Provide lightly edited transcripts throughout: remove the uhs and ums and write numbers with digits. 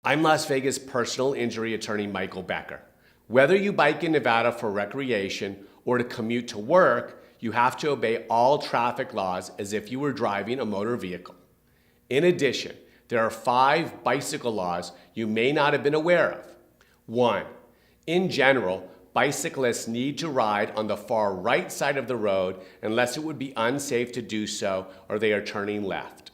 I'm Las Vegas personal injury attorney Michael Becker. Whether you bike in Nevada for recreation or to commute to work, you have to obey all traffic laws as if you were driving a motor vehicle. In addition, there are 5 bicycle laws you may not have been aware of. 1. In general, bicyclists need to ride on the far right side of the road unless it would be unsafe to do so or they are turning left.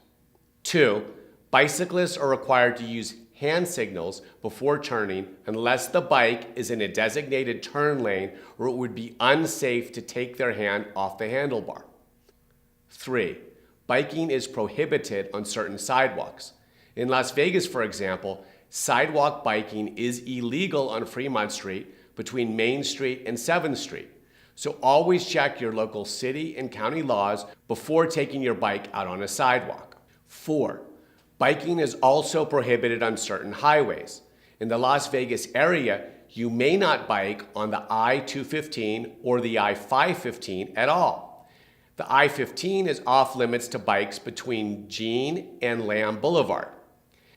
2. Bicyclists are required to use hand signals before turning unless the bike is in a designated turn lane or it would be unsafe to take their hand off the handlebar. 3. Biking is prohibited on certain sidewalks. In Las Vegas, for example, sidewalk biking is illegal on Fremont Street between Main Street and 7th Street. So always check your local city and county laws before taking your bike out on a sidewalk. 4. Biking is also prohibited on certain highways. In the Las Vegas area, you may not bike on the I-215 or the I-515 at all. The I-15 is off limits to bikes between Jean and Lamb Boulevard.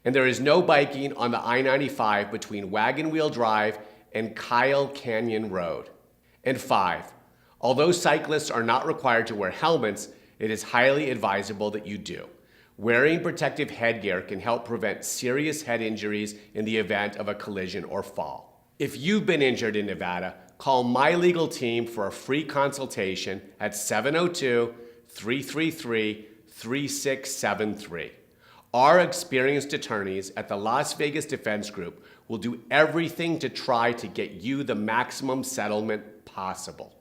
And there is no biking on the I-95 between Wagon Wheel Drive and Kyle Canyon Road. And 5, although cyclists are not required to wear helmets, it is highly advisable that you do. Wearing protective headgear can help prevent serious head injuries in the event of a collision or fall. If you've been injured in Nevada, call my legal team for a free consultation at 702-333-3673. Our experienced attorneys at the Las Vegas Defense Group will do everything to try to get you the maximum settlement possible.